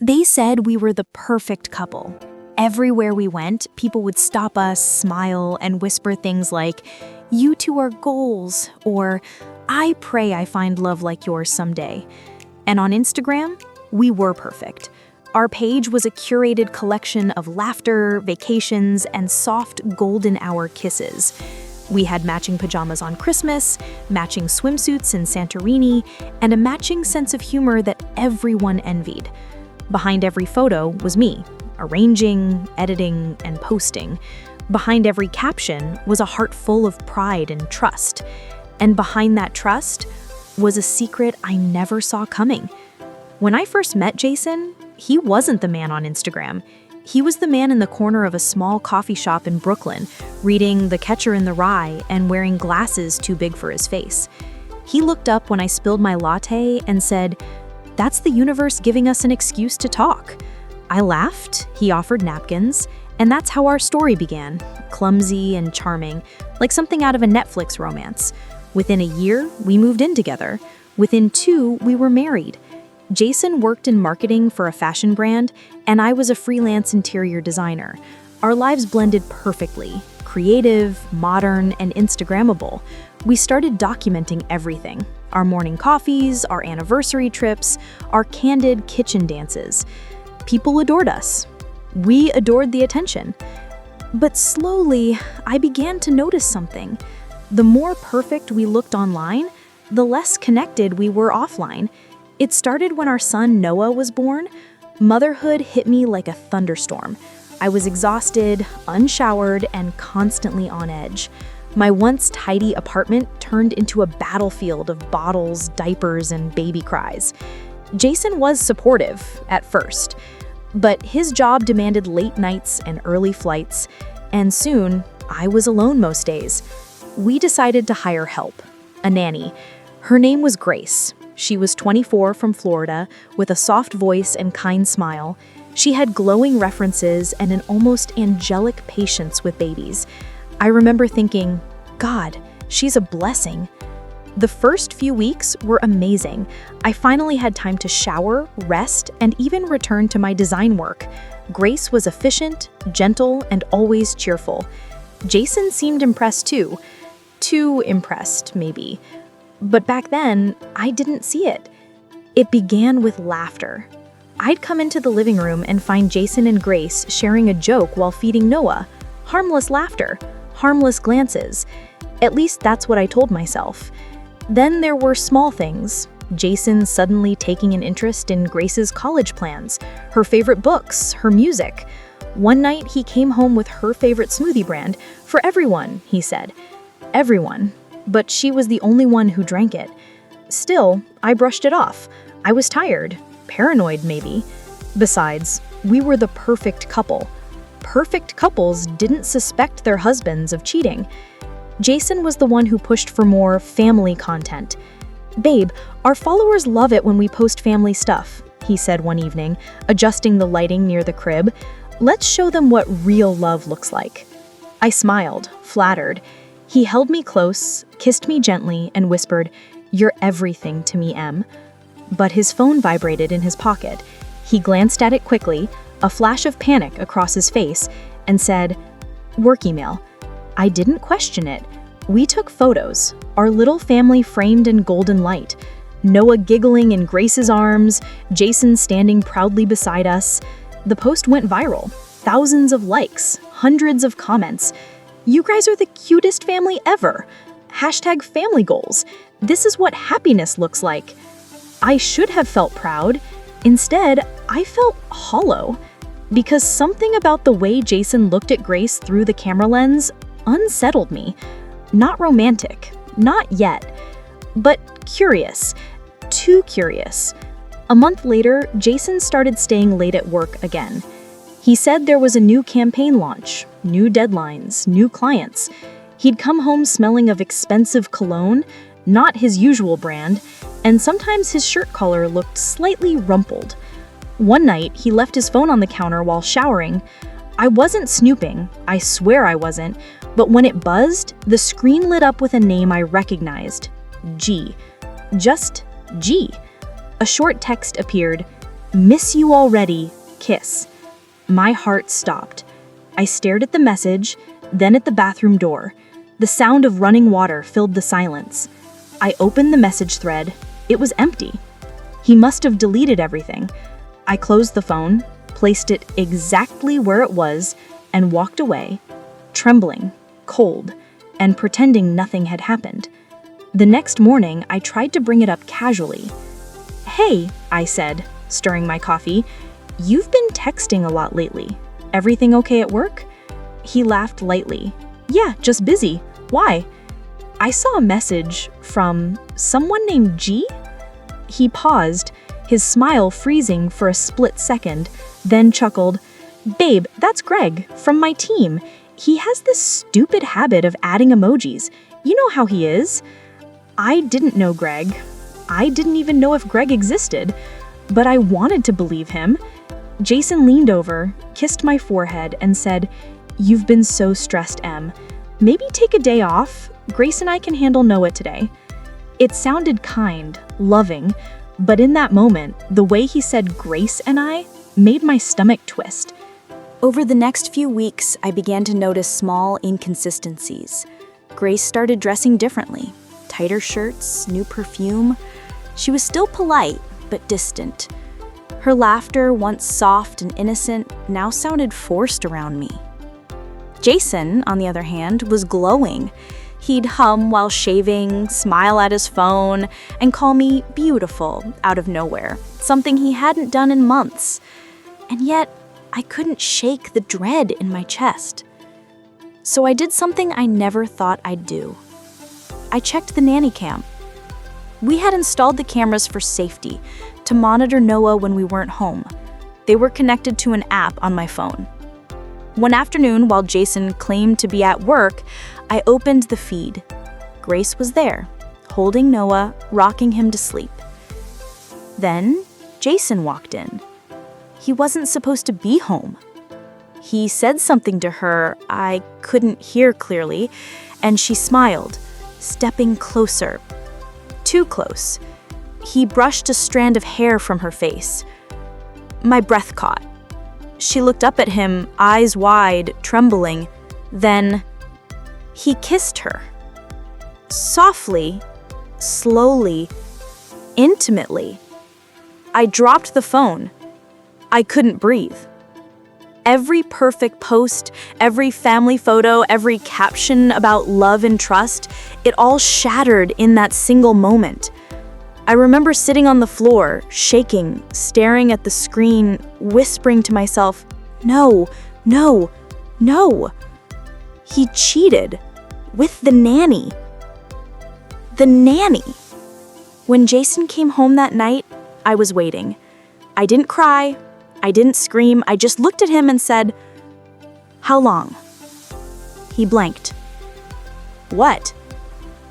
They said we were the perfect couple. Everywhere we went, people would stop us, smile, and whisper things like, "You two are goals," or "I pray I find love like yours someday." And on Instagram, we were perfect. Our page was a curated collection of laughter, vacations, and soft golden hour kisses. We had matching pajamas on Christmas, matching swimsuits in Santorini, and a matching sense of humor that everyone envied. Behind every photo was me, arranging, editing, and posting. Behind every caption was a heart full of pride and trust. And behind that trust was a secret I never saw coming. When I first met Jason, he wasn't the man on Instagram. He was the man in the corner of a small coffee shop in Brooklyn, reading The Catcher in the Rye and wearing glasses too big for his face. He looked up when I spilled my latte and said, "That's the universe giving us an excuse to talk." I laughed, he offered napkins, and that's how our story began, clumsy and charming, like something out of a Netflix romance. Within a year, we moved in together. Within 2, we were married. Jason worked in marketing for a fashion brand, and I was a freelance interior designer. Our lives blended perfectly, creative, modern, and Instagrammable. We started documenting everything: our morning coffees, our anniversary trips, our candid kitchen dances. People adored us. We adored the attention. But slowly, I began to notice something. The more perfect we looked online, the less connected we were offline. It started when our son Noah was born. Motherhood hit me like a thunderstorm. I was exhausted, unshowered, and constantly on edge. My once tidy apartment turned into a battlefield of bottles, diapers, and baby cries. Jason was supportive at first, but his job demanded late nights and early flights, and soon I was alone most days. We decided to hire help, a nanny. Her name was Grace. She was 24 from Florida with a soft voice and kind smile. She had glowing references and an almost angelic patience with babies. I remember thinking, God, she's a blessing. The first few weeks were amazing. I finally had time to shower, rest, and even return to my design work. Grace was efficient, gentle, and always cheerful. Jason seemed impressed too. Too impressed, maybe. But back then, I didn't see it. It began with laughter. I'd come into the living room and find Jason and Grace sharing a joke while feeding Noah. Harmless laughter, harmless glances. At least that's what I told myself. Then there were small things. Jason suddenly taking an interest in Grace's college plans, her favorite books, her music. One night he came home with her favorite smoothie brand. For everyone, he said. Everyone. But she was the only one who drank it. Still, I brushed it off. I was tired. Paranoid, maybe. Besides, we were the perfect couple. Perfect couples didn't suspect their husbands of cheating. Jason was the one who pushed for more family content. "Babe, our followers love it when we post family stuff," he said one evening, adjusting the lighting near the crib. "Let's show them what real love looks like." I smiled, flattered. He held me close, kissed me gently, and whispered, "You're everything to me, Em." But his phone vibrated in his pocket. He glanced at it quickly, a flash of panic across his face, and said, "Work email." I didn't question it. We took photos, our little family framed in golden light. Noah giggling in Grace's arms, Jason standing proudly beside us. The post went viral. Thousands of likes, hundreds of comments. "You guys are the cutest family ever." #family goals. This is what happiness looks like. I should have felt proud. Instead, I felt hollow. Because something about the way Jason looked at Grace through the camera lens unsettled me. Not romantic, not yet, but curious. Too curious. A month later, Jason started staying late at work again. He said there was a new campaign launch, new deadlines, new clients. He'd come home smelling of expensive cologne, not his usual brand, and sometimes his shirt collar looked slightly rumpled. One night, he left his phone on the counter while showering. I wasn't snooping, I swear I wasn't, but when it buzzed, the screen lit up with a name I recognized. G. Just G. A short text appeared. Miss you already, kiss. My heart stopped. I stared at the message, then at the bathroom door. The sound of running water filled the silence. I opened the message thread. It was empty. He must have deleted everything. I closed the phone, placed it exactly where it was, and walked away, trembling, cold, and pretending nothing had happened. The next morning, I tried to bring it up casually. "Hey," I said, stirring my coffee, "you've been texting a lot lately. Everything okay at work?" He laughed lightly. "Yeah, just busy. Why?" "I saw a message from someone named G?" He paused, his smile freezing for a split second, then chuckled. "Babe, that's Greg, from my team. He has this stupid habit of adding emojis. You know how he is." I didn't know Greg. I didn't even know if Greg existed, but I wanted to believe him. Jason leaned over, kissed my forehead, and said, "You've been so stressed, Em. Maybe take a day off. Grace and I can handle Noah today." It sounded kind, loving, but in that moment, the way he said Grace and I made my stomach twist. Over the next few weeks, I began to notice small inconsistencies. Grace started dressing differently. Tighter shirts, new perfume. She was still polite, but distant. Her laughter, once soft and innocent, now sounded forced around me. Jason, on the other hand, was glowing. He'd hum while shaving, smile at his phone, and call me beautiful out of nowhere, something he hadn't done in months. And yet, I couldn't shake the dread in my chest. So I did something I never thought I'd do. I checked the nanny cam. We had installed the cameras for safety, to monitor Noah when we weren't home. They were connected to an app on my phone. One afternoon, while Jason claimed to be at work, I opened the feed. Grace was there, holding Noah, rocking him to sleep. Then, Jason walked in. He wasn't supposed to be home. He said something to her I couldn't hear clearly, and she smiled, stepping closer. Too close. He brushed a strand of hair from her face. My breath caught. She looked up at him, eyes wide, trembling. Then, he kissed her. Softly, slowly, intimately. I dropped the phone. I couldn't breathe. Every perfect post, every family photo, every caption about love and trust, it all shattered in that single moment. I remember sitting on the floor, shaking, staring at the screen, whispering to myself, "No, no, no." He cheated with the nanny. The nanny. When Jason came home that night, I was waiting. I didn't cry. I didn't scream. I just looked at him and said, "How long?" He blanked. "What?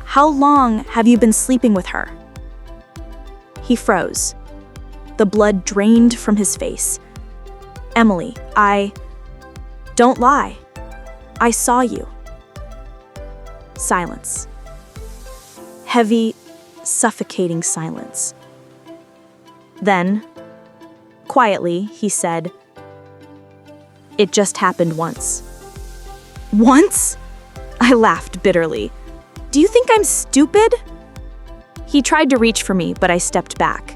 How long have you been sleeping with her?" He froze. The blood drained from his face. "Emily, don't lie. I saw you." Silence. Heavy, suffocating silence. Then, quietly, he said, "It just happened once." Once? I laughed bitterly. "Do you think I'm stupid?" He tried to reach for me, but I stepped back.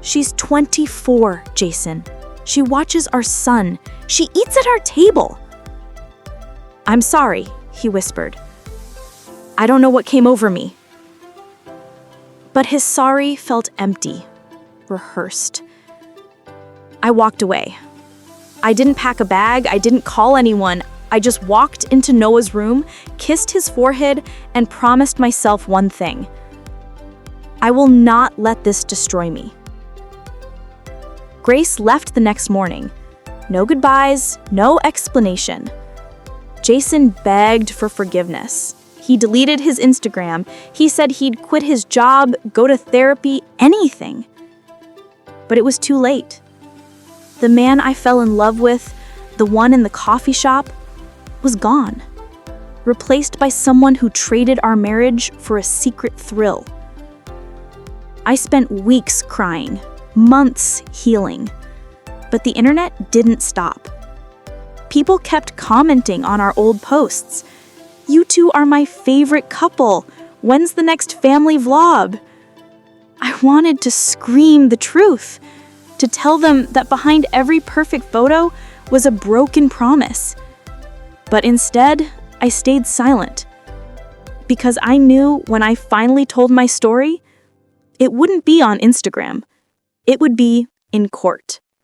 "She's 24, Jason. She watches our son. She eats at our table." "I'm sorry," he whispered. "I don't know what came over me." But his sorry felt empty, rehearsed. I walked away. I didn't pack a bag, I didn't call anyone. I just walked into Noah's room, kissed his forehead, and promised myself one thing. I will not let this destroy me. Grace left the next morning. No goodbyes, no explanation. Jason begged for forgiveness. He deleted his Instagram. He said he'd quit his job, go to therapy, anything. But it was too late. The man I fell in love with, the one in the coffee shop, was gone, replaced by someone who traded our marriage for a secret thrill. I spent weeks crying, months healing. But the internet didn't stop. People kept commenting on our old posts. "You two are my favorite couple. When's the next family vlog?" I wanted to scream the truth, to tell them that behind every perfect photo was a broken promise. But instead, I stayed silent. Because I knew when I finally told my story, it wouldn't be on Instagram. It would be in court.